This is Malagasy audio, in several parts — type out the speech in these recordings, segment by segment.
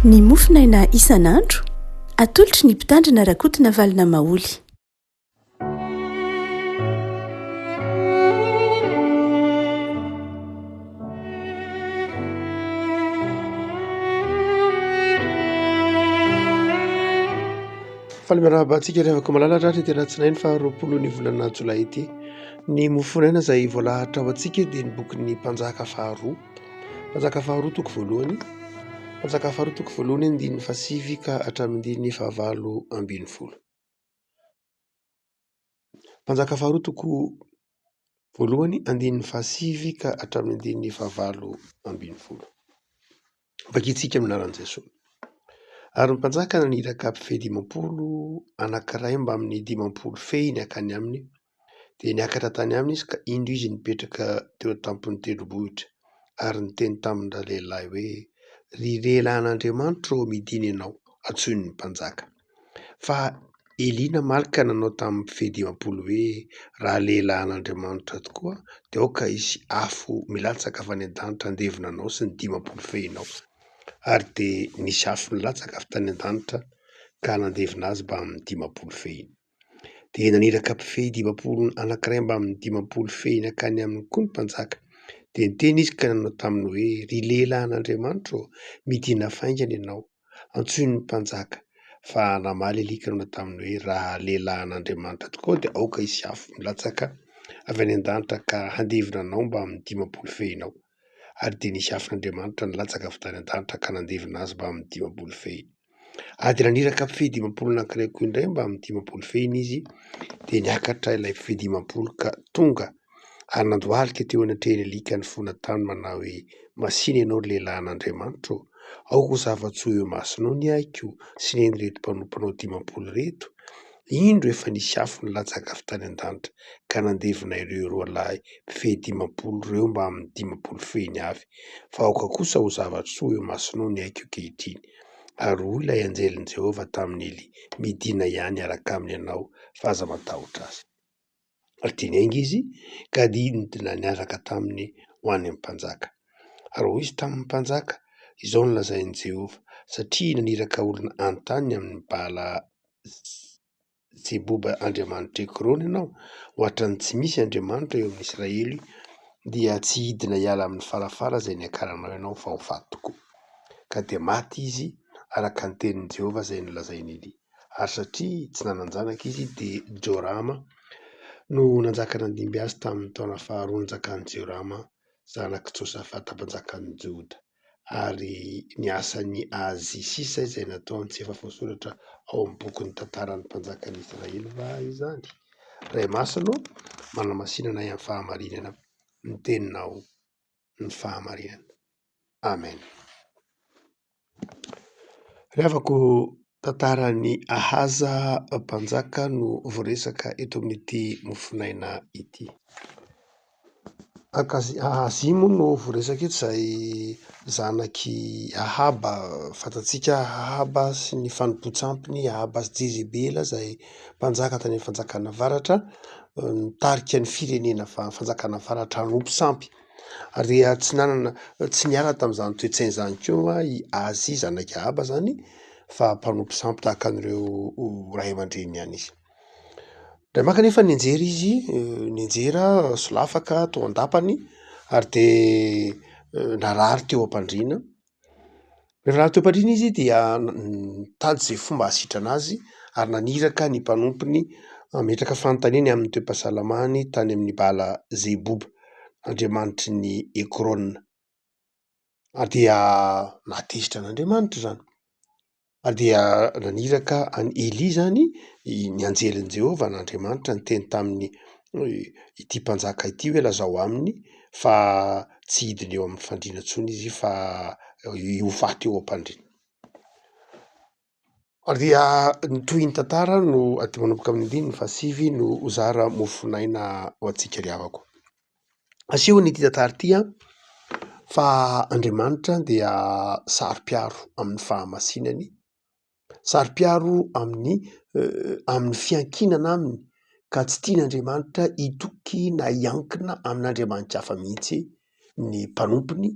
Ny mofinaina isan'andro atolotry ny mpitandrina rakotina valina maoly. Falomerabantsika revako malala ratra ty ratsinainy fa 20 ny volana jolay ity. Ny mofonaina izay voalahatra ao antsika dia ny bokin'ny mpanjaka faharoa. Mpanjaka faharoa toko voalohany. Mpanjaka faharoa toko voalohany andininy fasivy ka hatramin'ny fahavalo ambin'ny folo. Mpanjaka faharoa toko voalohany andininy fasivy ka hatramin'ny fahavalo ambin'ny folo. Vakitsika aminaran'i Jesosy. Ary ny mpanjaka naniraka mpife 50 anankiray mba amin'ny 50 fehiny akany aminy, dia niakatra tany aminy izy ka indro izy nipetraka teo tampony tendrombohitra ary niteny tamin'ireo lehilahy hoe: ry lehilahin'Andriamanitra ô midina ianao, antsoin'ny mpanjaka. Fa Eliana malika nanao tamin'ny mpife 50 hoe: raha lehilahin'Andriamanitra tokoa dia aoka isy afo milatsaka avy any an-danitra handevina anao sy ny 50 fehinao. Ary dia nisy afo nilatsaka avy tany an-danitra ka nandevina azy mba amin'ny 50 fehiny. Dia naniraka mpife 50 anankiray mba amin'ny 50 fehiny akany amin'ny koa ny mpanjaka, dia niteny izy ka nanao taminy hoe: ry lehilahin'Andriamanitra ô, midina faingana ianao, antsoin'ny mpanjaka. Fa namaly alika nanao taminy hoe: raha lehilahin'Andriamanitra tokoa dia aoka isy afo milatsaka avy any an-danitra ka handevina anao mba amin'ny 50 fehinao. Ary dia nisy afon'Andriamanitra nilatsaka avy tany an-danitra ka nandevina azy mba amin'ny 50 fehiny. Ary dia naniraka mpife 50 anankiray koa indray mba amin'ny 50 fehiny izy, dia niakatra ilay mpife 50 ka tonga ary nandohalika teo anatrehany alika ny fona tany manao hoe: masina ianao lehilahin'Andriamanitra ô, aoka zava-tsoa eo masonao ny aiko sy ny eny reto mpanomponao 50 reto. Indro efa nisy afo nilatsaka avy tany an-danitra ka nandevina ireo roa lahy mpife 50 ireo mba amin'ny 50 fehiny avy. Fa aoka kosa ho zava-tsoa eo masonao ny aiko ankehitriny. Ary hoy ilay anjelin'i Jehovah tamin'ny Elia: midina ihany araka aminy ianao fa aza matahotra azy. Ary dia niainga izy ka didina niaraka taminy ho any amin'ny mpanjaka. Ary hoy izy tamin'ny mpanjaka: izao no lazain'i Jehovah, satria naniraka olona an-tany amin'ny bala Jeboba andriamanitra Ekrona ianao, hoatran'ny tsy misy andriamanitra eo amin'ny Israely, dia tsy hidina hiala amin'ny farafara izay niakaranao ianao fa ho faty tokoa. Ka dia maty izy araka ny tenin'i Jehovah izay nolazainy Elia. Ary satria tsy nanan-janaka izy dia Jorama no nanjaka nandimby azy tamin'ny taona faharoa nanjakan'i Jorama, zanak'i Josafata mpanjakan'i Joda. Ary ny asan'ny Ahazia izay nataony tsy efa voasoratra ao amin'ny bokin'ny tantaran'ny mpanjakan'i Israely va izany? Ray masina manamasinana amin'ny fahamarinana, ny teninao ny fahamarinana. Amen. Revako tantaran'ny Ahaza mpanjaka no voaresaka eto amin'ity mofinaina ity. Ahazia moa no voaresaka eto, izay zanaky Ahaba, fantatsika Ahaba sy ny fanompoantsampiny, Ahaba sy Jezebela izay mpanjaka tany amin'ny fanjakana avaratra, nitarika ny firenena fanjakana avaratra hanompo sampy. Ary tsy niala tamin'izany toe-tsaina izany koa i Ahazia zanaky Ahaba zany, fa mpanompo sampy tahaka an'ireo ray aman-dreny ihany izy. Raha maka nefa nianjera izy, nianjera solafaka tao an-dapany ary dia narary teo am-pandriana. Rehefa narary teo am-pandriana izy dia nitady izay fomba hasitrana azy ary naniraka ny mpanompony hametraka fanontaniany amin'ny toe-pahasalamany tany amin'ny bala Jeboba, andriamanitry ny Ekrona. Ary dia natezitra an'Andriamanitra izany. Ary dia naniraka an'i Elia izany, ny anjelin'i Jehovah n'Andriamanitra niteny tamin'ny ity mpanjaka ity hoe: lazao aminy fa tsy hidina eo amin'ny fandriana intsony izy fa ho faty eo am-pandriana. Ary dia nitohy ny tantara no aty manomboka amin'ny 15 no zara mofinaina ho antsika ry havako. Aseho n'ity tantara ity fa Andriamanitra dia saro-piaro amin'ny fahamasinany, saro-piaro amin'ny fiankinana aminy, ka tsy tian'Andriamanitra hitoky na hiankina amin'Andriamanitra hafa mihitsy ny mpanompony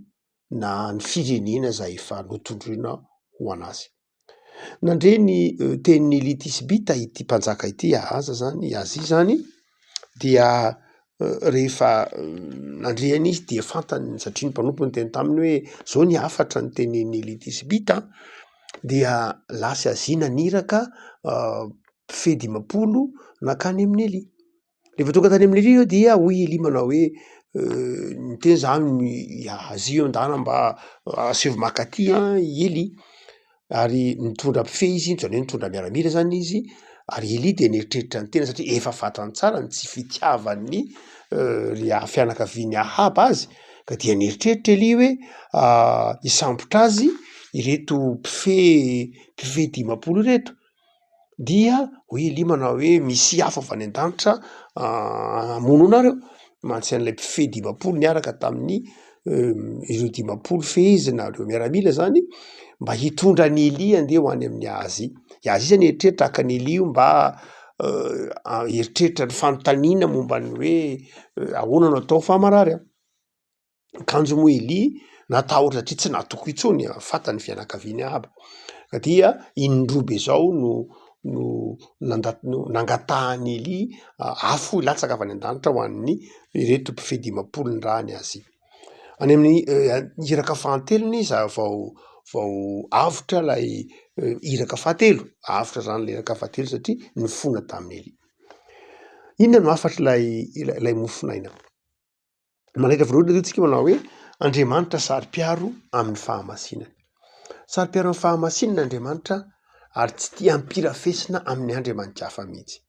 na ny firenena izay efa notondroina ho anazy. Nandre ny tenin'ny litisbita ity mpanjaka ity aza zany azy zany dia rehefa nandreany izy dia fantany satria ny mpanompo ny teny taminy hoe zao ny afatra ny tenin'ny litisbita dia lasa azy naniraka fety 10 nakany amin'ny Elia. Rehefa tonga tany amin'ny Elia dia hoy Elia manao hoe ny teny zany azy io andana mba asevo makaty i Elia ary nitondra mpife izy zany hoe nitondra miaramila zany izy ary Elia dia nieritreritra ny tena satria efa fantany tsara ny tsy fitiavan'ny fianakaviany Ahaba azy ka dia nieritreritra Elia hoe hisambotra azy ireto mpife 10 ireto dia hoy Elia manao hoe misy afo avy any an-danitra hamono anareo mantsy an'ilay mpife 10 niaraka tamin'ny ireo 10 fehezina reo miaramila zany mba hitondra ny Elia andeha ho any amin'ny azy. Azy zany eritreritra haka ny Elia mba eritreritra ny fanontaniana momba ny hoe ahoana no atao famarary aho. Kanjo moa Elia natahotra satria tsy natoko intsony fantany fianakaviany Ahaba ka dia indrobe zao no nangatahany Elia afo ilatsaka avy any an-danitra ho an'ny ireto mpife 10 ny rany azy. Any amin'ny iraka fahatelony izy vao avotra lay iraka fahatelo avotra zany lay iraka fahatelo satria nifona tamin'ny Elia. Inona no afatra lay mofinaina? Malaika voalohany tsika manao hoe Andriamanitra sary-piaro amin'ny fahamasinana. Sary-piaro amin'ny fahamasinana Andriamanitra ary tsy tia hampirafesina amin'ny andriamanitra hafa mihitsy.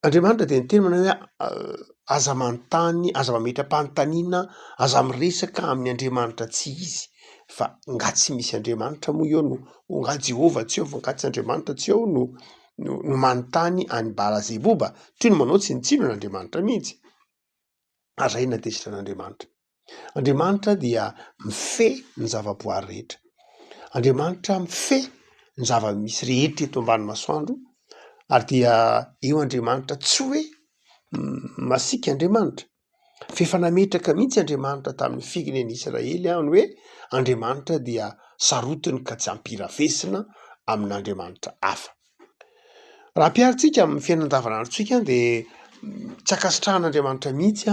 Andriamanitra dia niteny manao hoe aza manontany, aza mametra-panontaniana, aza miresaka amin'ny Andriamanitra tsy izy fa nga tsy misy Andriamanitra moa eo no nga Jehova tsy eo fa nga tsy Andriamanitra tsy eo no manontany any Balazeboba toy ny manao tsy nitsino n'Andriamanitra mihitsy. Azay natesitra n'Andriamanitra. Andriamanitra dia mifehy ny zavaboary rehetra. Andriamanitra mifehy ny zava-misy rehetra eto ambany masoandro ary dia eo Andriamanitra tsy hoe masiaka Andriamanitra. Fefa nametraka mihitsy Andriamanitra tamin'ny firenen'ny Israely any hoe Andriamanitra dia sarotiny ka tsy hampirafesina amin'Andriamanitra hafa. Raha piaritsika amin'ny fiainana andavanandrontsika dia tsy ankasitrahan'Andriamanitra mihitsy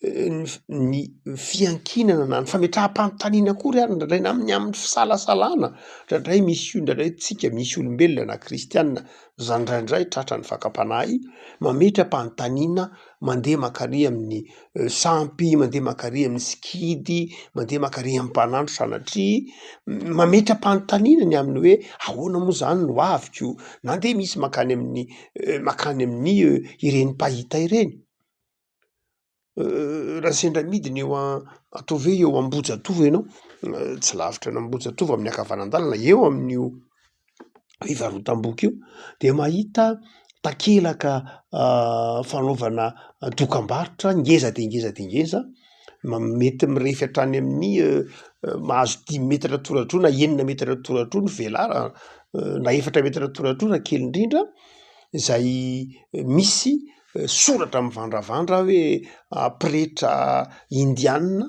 ny fiankinana na ny fametraha-panontaniana kory ary ndraindray na amin'ny fisalasalana ndraindray tsika misy olombelona na kristianina zany ndraindray tratra ny fakam-panahy mametra-panontaniana mandeha makary amin'ny sampy, mandeha makary amin'ny sikidy, mandeha makary amin'ny mpanandro sanatria mametra-panontaniana ny amin'ny hoe ahoana moa zany no aviko nandeha misy makany amin'ny ireny mpahita ireny. Raha sendra midiny eo ataovy hoe eo Ambojatovo ianao tsy lavitra n'Ambojatovo amin'ny ankavanana-dalana eo amin'io fivarotam-boky io dia mahita takelaka fanaovana dokam-barotra ngeza dia ngeza dia ngeza mety mirefy hatrany amin'ny mahazo 10 metatra toradroa na 9 metatra toradroa ny velara na 4 metatra toradroa na kely indrindra izay misy soratra mivandravandra hoe pretra indiana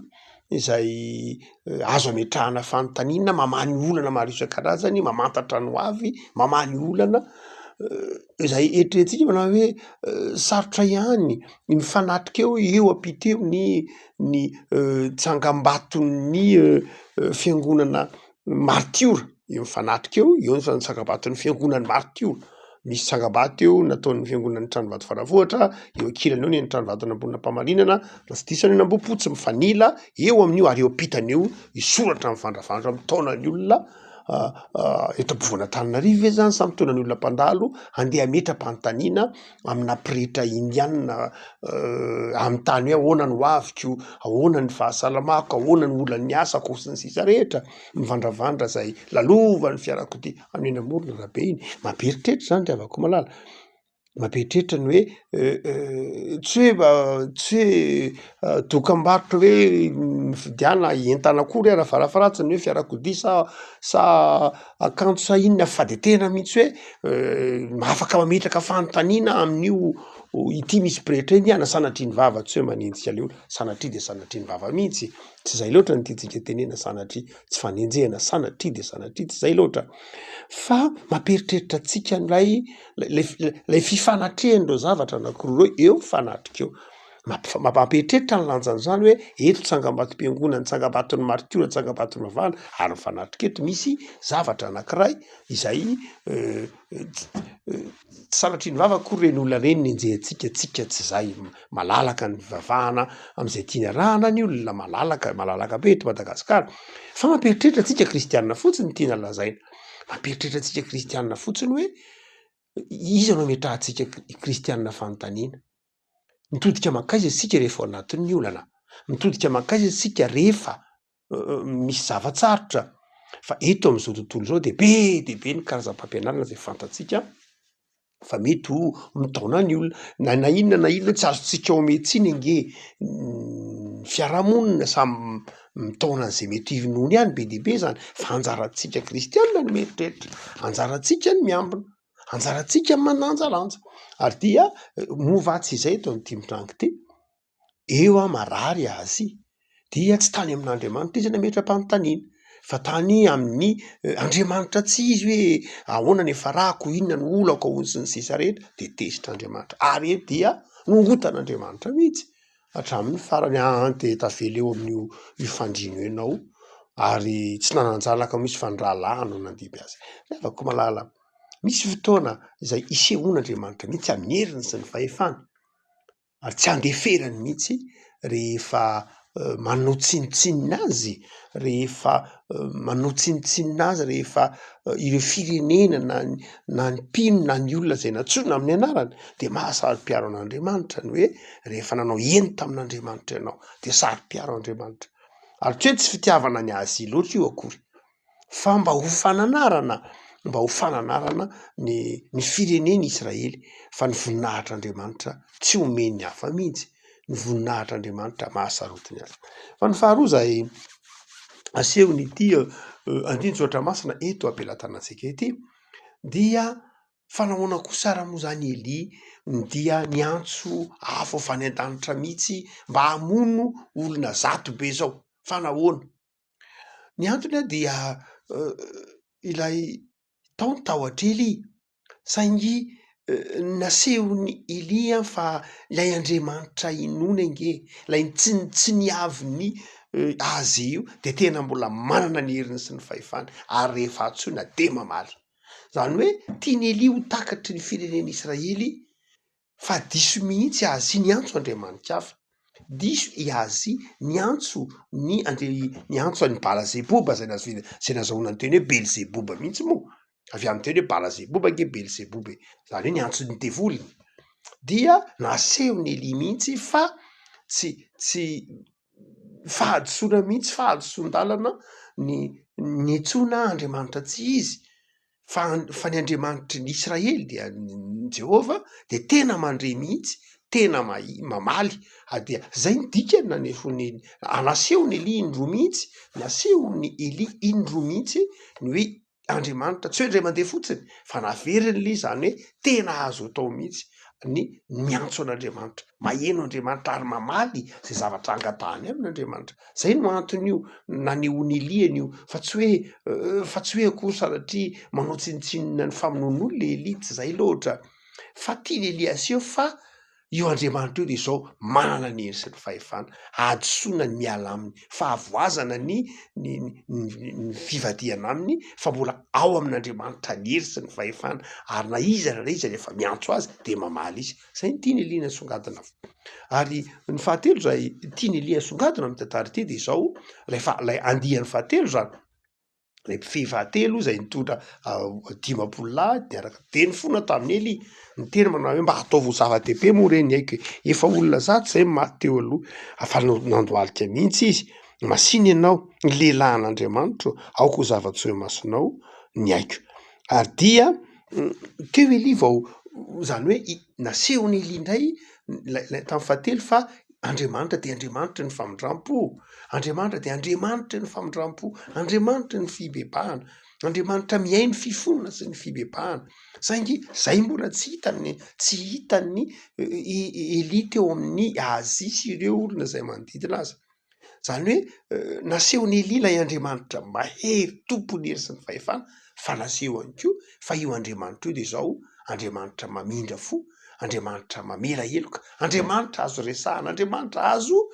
izay azo ametrahana fanontaniana mamany olana maro isan-karazany mamantatra ny ho avy mamany olana izay eritreretintsika manao hoe sarotra ihany mifanatrika eo ampiteo ny tsangam-baton'ny fiangonana Martiora mifanatrika eo ny tsangam-baton'ny fiangonana Martiora. Misy tsangam-bato eo nataon'ny fiangonan'ny Tranovato Faravohatra, eo ankilany eo ny Tranovato Ambonina-Pamarinana, na tsy diso any Ambohipotsy mifanila eo amin'io ary eo ampitany eo isoratra mivandravandra mitaonany olona eto ampovoan-Antananarivo ve zany samy taonany olona mpandalo handeha hametra-panontaniana amina pretra indiana amin'ny tany hoe ahoana ny ho aviko, ahoana ny fahasalamako, ahoana ny olan'ny asako sy ny sisa rehetra mivandravandra zay lalovan'ny fiarakodia amin'ny eny amorona rabe iny mamperitreritra zany tiavako malala mamperitreritra ny hoe tsy hoe dokam-barotra hoe mifidiana entana kory ara farafaratsiny hoe fiarakodia sa akanjo sa inona fa de tena mihitsy hoe afaka mametraka fanontaniana amin'io ity misy pretra iny ana sanatry ny vava tsy hoe manintsika le olo sanatry de sanatry ny vava mihitsy tsy zay loatra ny tiatsika tenena sanatry tsy fanenjehana sanatry de sanatry tsy zay loatra fa mamperitreritra atsika lay fifanatrehany reo zavatra anankiroa reo eo fanatrika eo mampieritreritra ny lanjan'izany hoe eto tsangam-batom-piangonana tsangam-baton'ny martiora tsangam-baton'ny mavana ary mifanatrika eto misy zavatra anankiray izay sanatry ny vava koa reny olona reny nenjehantsika tsy zay malalaka ny vavahana am'izay tiany arahana ny olona malalaka be eto Madagasikara fa mamperitreritra atsika kristianina fotsiny tiana lazaina mamperitreritra atsika kristianina fotsiny hoe iza no ametrahantsika kristianina fanontaniana mitodika mankaiza isika rehefa ao anatin'ny olana mitodika mankaiza isika rehefa misy zavatsarotra fa eto am'izao tontolo zao de be ny karazam-pampianarana zay fantatsika fa mety ho mitaona ny olona na inona tsy azotsika ometsiny nge fiarahamonina samy mitaona an'izay mety hinony ihany be dehibe zany fa anjaratsika kristianina ny meritreritra anjaratsika ny miambina anjaratsika ny mananjalanja ary dia movatsy izay eto amin'ity mitrango ty eo a marary azy dia tsy tany amin'Andriamanitra izy nametra-panontaniana fa tany amin'ny Andriamanitra tsy izy hoe ahoana ny efa rako inona no olako ahoana sy ny sisa rehetra de tesitr'Andriamanitra ary eto dia nongotan'Andriamanitra mihitsy hatramin'ny farany de tavela eo amin'io fandrino ianao ary tsy nananjalaka misy fandrahalahano nandiby azy afaka malala misy fotoana izay isehoan'Andriamanitra mihitsy amin'ny heriny sy ny fahefany ary tsy andeferany mihitsy rehefa manao tsinitsinina azy rehefa manao tsinitsinina azy rehefa ireo firenena na ny mpino na ny olona zay natsoina amin'ny anarany de mahasary-piaro an'Andriamanitra ny hoe rehefa nanao eny tamin'Andriamanitra ianao de sary-piaro Andriamanitra ary tsy hoe tsy fitiavana ny azy loatra io akory fa mba ho fananarana ny fireneny Israely fa ny voninahitr'Andriamanitra tsy omeny hafa mihitsy ny voninahitr'Andriamanitra mahasarotiny azy fa ny faharoa zay asehon'ity andinjoatra masina eto ampelantanantsika ety dia fanahoana kosa ara moa zany Eli dia niantso afo avany an-danitra mihitsy mba hamono olona zato be zao fanahoana ny antony dia ilay taony tahotra Eli saingy nasehony Elia fa ilay Andriamanitra inona nge lay tsy niaviny azy io de tena mbola manana ny heriny sy ny fahefany ary rehefa antsoina de mamaly zany hoe tiany Eli ho takatry ny fireneny Israely fa diso mihitsy azy niantso Andriamanitra hafa diso azy niantso niantso any Balazeboba zay nazahoana ny teny hoe Belzeboba mihitsy moa avy amin'ny teny hoe Balazeboba nge Belzeboba zany hoe niantso ny devoliny dia nasehony Eli mihitsy fa tsy fahadosoana mihitsy fahadoson-dalana ny etsoina Andriamanitra tsy izy fa ny Andriamanitry ny Israely dia ny Jehova de tena mandre mihitsy tena mamaly dia zay ny dikany nanefony anasehony Eli indroa mihitsy nasehony Eli indroa mihitsy ny hoe Andriamanitra tsy hoe ndray mandeha fotsiny fa naveriny le zany hoe tena azo atao mihitsy ny miantso an'Andriamanitra maheno Andriamanitra ary mamaly zay zavatra angatahany amin'Andriamanitra zay no antony io nanehoany Eli an'io fa tsy hoe akory sanatria manao tsinitsinina ny famonoan'olona le Eli tsy zay loatra fa tiany Eli aseho fa io Andriamanitra io de zao manana ny hery sy ny fahefana adosoana ny miala aminy fahavoazana ny fivadihana aminy fa mbola ao amin'Andriamanitra ny hery sy ny fahefana ary na iza na iza rehefa miantso azy de mamaly izy zay ny tiany Eli nasongadina ary ny fahatelo zay tiany Eli nasongadina amin'ny tantara ity de zao lay andiany fahatelo zany lay mpifehy fahatelo zay nitondra 10 lahy niaraka de ny fona tamin'ny Eli ny tena manao hoe mba ataovy ho zava-dehibe moa reny aiko efa olona zato zay maty teo aloha afa nandohalika mihitsy izy masiny ianao ny lehilahin'Andriamanitra aoko ho zava-tsoe masonao ny aiko ary dia teo Eli vao zany hoe nasehony Eli indray tamin'ny fahatelo fa Andriamanitra de Andriamanitra ny famindram-po Andriamanitra de Andriamanitra ny famindram-po Andriamanitra ny fibebahana Andriamanitra mihay ny fifonana sy ny fibebahana saingy zay mbola tsy hitany Eli teo amin'ny Azia sy ireo olona zay manodidina azy. Zany hoe nasehony Eli ilay Andriamanitra mahery tompony hery sy ny fahefana, fa nasehony koa fa io Andriamanitra io de zao Andriamanitra mamindra fo, Andriamanitra mamela heloka, Andriamanitra azo resahana, Andriamanitra azo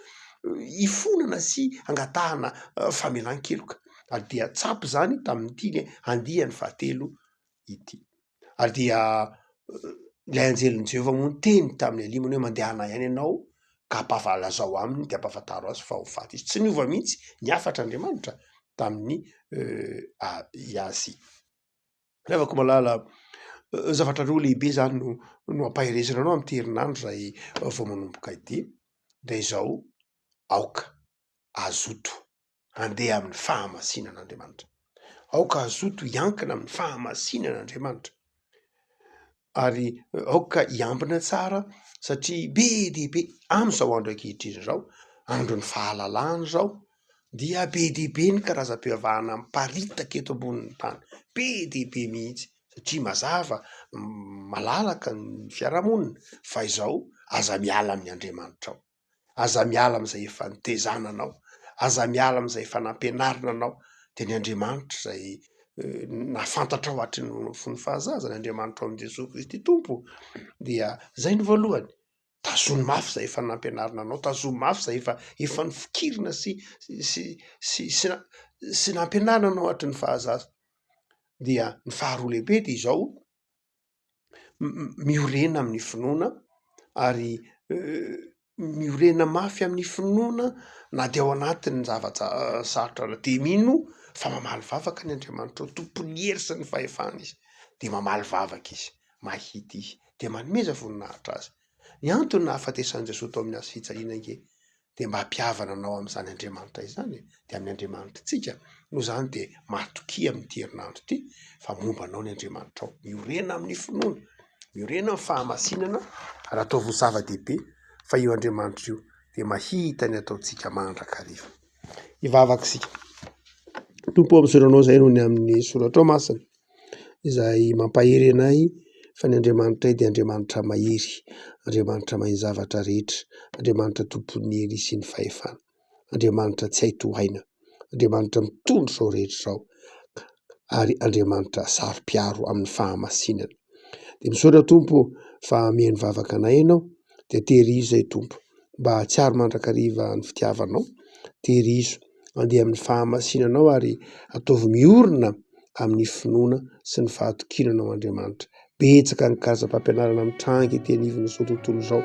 ifonana sy angatahana famelan-keloka. Ary dia tsapo zany tamin'ity andihany fahatelo ity. Ary dia ilay anjelin'i Jehovah moa teny tamin'ny alimony hoe mandeha anay ihany ianao ka ampahavalazao aminy de ampahafantaro azy fa ho faty izy. Tsy niova mihitsy niafatra Andriamanitra tamin'ny Azia. Revako malala zavatra roa lehibe zany no ampahirezana anao amin'ny herinandro zay vao manomboka ity. De izao aoka azoto andeha amin'ny fahamasinan'Andriamanitra. Aoka azoto hiankina amin'ny fahamasinan'Andriamanitra. Ary aoka hiambina tsara satria be dia be amin'izao andro ankehitriny zao, andron'ny fahalalahana zao, dia be dia be ny karazam-pivavahana miparitaka eto ambonin'ny tany. Be dia be mihitsy satria mazava malalaka ny fiarahamonina, fa izao aza miala amin'ny Andriamanitra ao. Aza miala amin'izay efa nitezana anao, aza miala amin'izay efa nampianarina anao, de ny Andriamanitra zay nafantatra ao hatry ny fony fahazaza, ny Andriamanitra ao amin'i Jesosy Kristy Tompo, dia zay ny voalohany. Tazomy mafy zay efa nampianarina anao, tazomy mafy zay efa nifikirina sy nampianarina anao hatry ny fahazaza. Dia ny faharoa lehibe de izao miorena amin'ny finoana, ary miorena mafy amin'ny finoana na de ao anatin'ny zavatra sarotra de mino fa mamaly vavaka ny Andriamanitra ao, tompony hery sy ny fahefana izy, de mamaly vavaka izy, mahity izy, de manomeza voninahitra azy. Ny antony nahafatesan'i Jesosy tao amin'ny hazo fijaliana ange de mba hampihavana anao amin'izany Andriamanitra izany, de amin'ny Andriamanitra tsika. Noho zany de matokia amin'ity herinandro ity fa momba anao ny Andriamanitra ao, miorena amin'ny finoana, miorena amin'ny fahamasinana, ary ataovy ho zava-dehibe fa io Andriamanitra io de mahita ny ataontsika mandrakariva. Hivavaka isika. Tompo amin'izao zay noho ny amin'ny soratra ao masina izay mampahery anay fa ny Andriamanitra de Andriamanitra mahery, Andriamanitra mahay zavatra rehetra, Andriamanitra tompony hery sy ny fahefana, Andriamanitra tsy hay tohaina, Andriamanitra mitondro zao rehetra zao, ary Andriamanitra sarom-piaro amin'ny fahamasinana. De misaotra Tompo fa mihaino vavaka anay ianao, de tehirizo zay Tompo, mba tsy ary mandrakariva ny fitiavanao, tehirizo andeha amin'ny fahamasinanao ary ataovy miorina amin'ny finoana sy ny fahatokinanao Andriamanitra. Betsaka ny karazam-pampianarana mitrangy ety anivon'ny zao tontolo zao,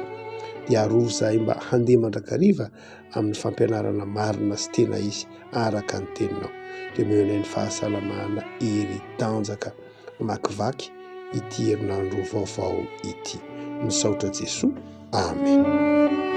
dia arovy zahay mba handeha mandrakariva amin'ny fampianarana marina sy tena izy araka ny teninao. De meonay ny fahasalamana ery tanjaka makivaky ity herinandro vaovao ity. Misaotra Jesosy. Amen.